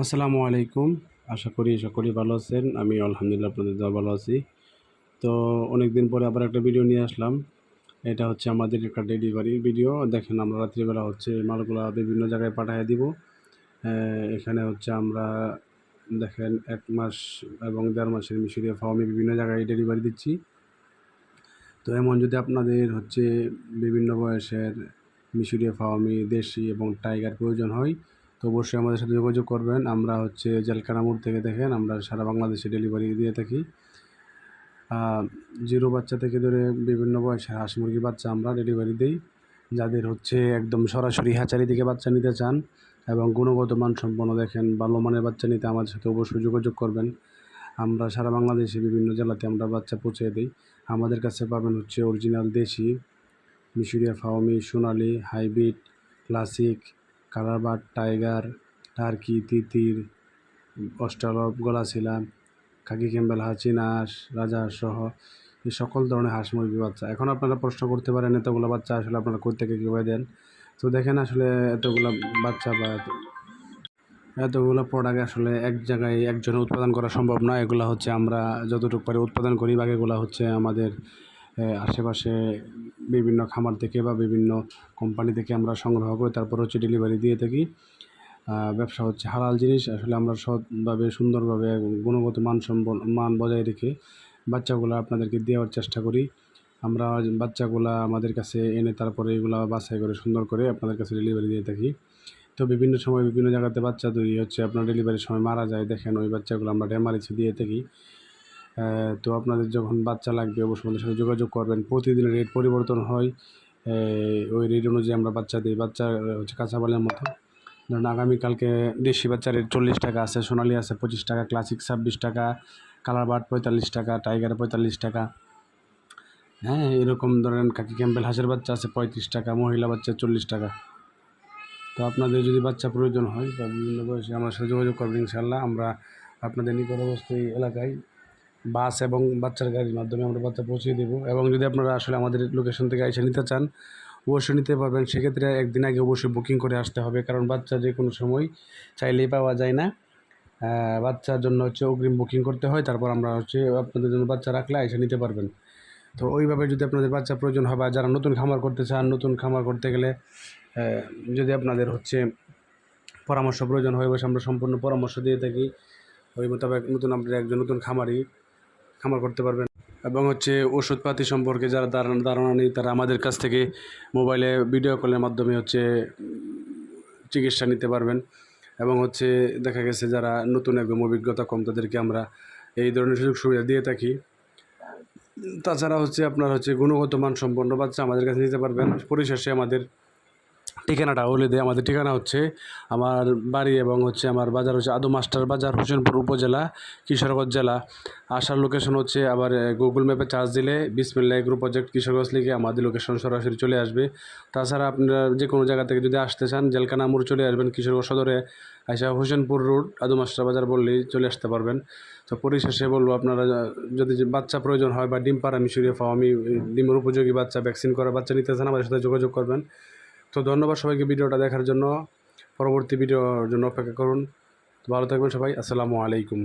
আসসালামু আলাইকুম। আশা করি সকলেই ভালো আছেন। আমি আলহামদুলিল্লাহ আপনাদের দোয়ায় ভালো আছি। তো অনেক দিন পরে আবার একটা ভিডিও নিয়ে আসলাম। এটা হচ্ছে আমাদের একটা ডেলিভারি ভিডিও। দেখেন আমরা রাত্রিবেলা হচ্ছে মালগুলা বিভিন্ন জায়গায় পাঠাইয়া দিব। এখানে হচ্ছে আমরা দেখেন ১ মাস এবং ১.৫ মাসের মিশরীয় ফার্মে বিভিন্ন জায়গায় ডেলিভারি দিচ্ছি। তো এমন যদি আপনাদের হচ্ছে বিভিন্ন বয়সের মিশরীয় ফাওয়ামি, দেশি এবং টাইগার প্রয়োজন হয় তো অবশ্যই আমাদের সাথে যোগাযোগ করবেন। আমরা হচ্ছে জেলখানা মোড় থেকে দেখেন আমরা সারা বাংলাদেশে ডেলিভারি দিয়ে থাকি। 0 বাচ্চা থেকে ধরে বিভিন্ন বয়সের হাঁস মুরগি বাচ্চা আমরা ডেলিভারি দিই। যাদের হচ্ছে একদম সরাসরি হ্যাচারি থেকে বাচ্চা নিতে চান এবং গুণগত মানসম্পন্ন দেখেন ভালো মানের বাচ্চা নিতে আমাদের সাথে অবশ্যই যোগাযোগ করবেন। আমরা সারা বাংলাদেশে বিভিন্ন জেলাতে আমরা বাচ্চা পৌঁছে দিই। আমাদের কাছে পাবেন হচ্ছে অরিজিনাল দেশি, মিশরীয় ফাওয়ামি, সোনালি, হাইব্রিড, ক্লাসিক, কালারবার্ড, টাইগার, টার্কি, তিতির, অস্ট্রালব, গলাশিলা, খাকি ক্যাম্বেল হাঁস, চীনা হাঁস, রাজহাঁস সহ এই সকল ধরনের হাঁস মুরগির বাচ্চা। এখন আপনারা প্রশ্ন করতে পারেন এতগুলো বাচ্চা আসলে আপনারা কোথা থেকে কীভাবে দেন? তো দেখেন আসলে এতগুলো বাচ্চা বা এতগুলো প্রোডাক্ট আসলে এক জায়গায় একজনে উৎপাদন করা সম্ভব নয়। এগুলো হচ্ছে আমরা যতটুকু পারি উৎপাদন করি, বাকিগুলো হচ্ছে আমাদের আশেপাশে বিভিন্ন খামার থেকে বা বিভিন্ন কোম্পানি থেকে আমরা সংগ্রহ করে তারপর হচ্ছে ডেলিভারি দিয়ে থাকি। ব্যবসা হচ্ছে হালাল জিনিস। আসলে আমরা সৎভাবে সুন্দরভাবে গুণগত মান বজায় রেখে বাচ্চাগুলো আপনাদেরকে দেওয়ার চেষ্টা করি। আমরা বাচ্চাগুলা আমাদের কাছে এনে তারপরে এগুলা বাছাই করে সুন্দর করে আপনাদের কাছে ডেলিভারি দিয়ে থাকি। তো বিভিন্ন সময় বিভিন্ন জায়গাতে বাচ্চা তৈরি হচ্ছে আপনার ডেলিভারির সময় মারা যায়, দেখেন ওই বাচ্চাগুলো আমরা ড্যামারেজে দিয়ে থাকি। তো আপনাদের যখন বাচ্চা লাগবে অবশ্যই আমাদের সাথে যোগাযোগ করবেন। প্রতিদিন রেট পরিবর্তন হয়, ওই রেট অনুযায়ী আমরা বাচ্চা দিই। বাচ্চা হচ্ছে কাঁচামালের মতো। ধরুন আগামীকালকে দেশি বাচ্চার রেট 40 টাকা আছে, সোনালি আছে 25 টাকা, ক্লাসিক 26 টাকা, কালারবার্ড 45 টাকা, টাইগার 45 টাকা। হ্যাঁ, এরকম ধরেন খাকি ক্যাম্বেল হাঁসের বাচ্চা আছে 35 টাকা, মহিলা বাচ্চা 40 টাকা। তো আপনাদের যদি বাচ্চা প্রয়োজন হয় বা বিভিন্ন বয়সে আমার সাথে যোগাযোগ করবেন ইনশাআল্লাহ। আমরা আপনাদের নিকটবর্তী এলাকায় বাস এবং বাচ্চার গাড়ির মাধ্যমে আমরা বাচ্চা পৌঁছে দেবো। এবং যদি আপনারা আসলে আমাদের লোকেশন থেকে এসে নিতে চান অবশ্যই নিতে পারবেন। সেক্ষেত্রে একদিন আগে অবশ্যই বুকিং করে আসতে হবে, কারণ বাচ্চা যে কোনো সময় চাইলেই পাওয়া যায় না। বাচ্চার জন্য হচ্ছে অগ্রিম বুকিং করতে হয়, তারপর আমরা হচ্ছে আপনাদের জন্য বাচ্চা রাখলে এসে নিতে পারবেন। তো ওইভাবে যদি আপনাদের বাচ্চা প্রয়োজন হয় বা যারা নতুন খামার করতে চান, নতুন খামার করতে গেলে যদি আপনাদের হচ্ছে পরামর্শ প্রয়োজন হয় অবশ্যই আমরা সম্পূর্ণ পরামর্শ দিয়ে থাকি। ওই মোতাবেক নতুন আপনারা একজন নতুন খামার করতে পারবেন। এবং হচ্ছে ওষুধপাতি সম্পর্কে যারা ধারণা নেই তারা আমাদের কাছ থেকে মোবাইলে ভিডিও কলের মাধ্যমে হচ্ছে চিকিৎসা নিতে পারবেন। এবং হচ্ছে দেখা গেছে যারা নতুন একদম অভিজ্ঞতা কম তাদেরকে আমরা এই ধরনের সুযোগ সুবিধা দিয়ে থাকি। তাছাড়া হচ্ছে আপনার হচ্ছে গুণগত মানসম্পন্ন বাচ্চা আমাদের কাছে নিতে পারবেন। পরিশেষে আমাদের ঠিকানাটা বলে দেয়। আমাদের ঠিকানা হচ্ছে আমার বাড়ি এবং হচ্ছে আমার বাজার হচ্ছে আদু মাস্টার বাজার, হোসেনপুর উপজেলা, কিশোরগঞ্জ জেলা। আসার লোকেশন হচ্ছে আবার গুগল ম্যাপে চার্জ দিলে বিসমিল্লাহ এগ্রো প্রজেক্ট কিশোরগঞ্জ লিখে আমাদের লোকেশন সরাসরি চলে আসবে। তাছাড়া আপনারা যে কোনো জায়গা থেকে যদি আসতে চান জেলখানা মোড় চলে আসবেন, কিশোরগঞ্জ সদরে আসা হোসেনপুর রোড আদু মাস্টার বাজার বললেই চলে আসতে পারবেন। তো পরিশেষে বলবো আপনারা যদি বাচ্চা প্রয়োজন হয় বা ডিম পাড়া মিশরীয় ফাওয়ামি ডিমের উপযোগী বাচ্চা ভ্যাকসিন করা বাচ্চা নিতে চান আমাদের সাথে যোগাযোগ করবেন। তো ধন্যবাদ সবাইকে ভিডিওটা দেখার জন্য। পরবর্তী ভিডিওর জন্য অপেক্ষা করুন। ভালো থাকবেন সবাই। আসসালামু আলাইকুম।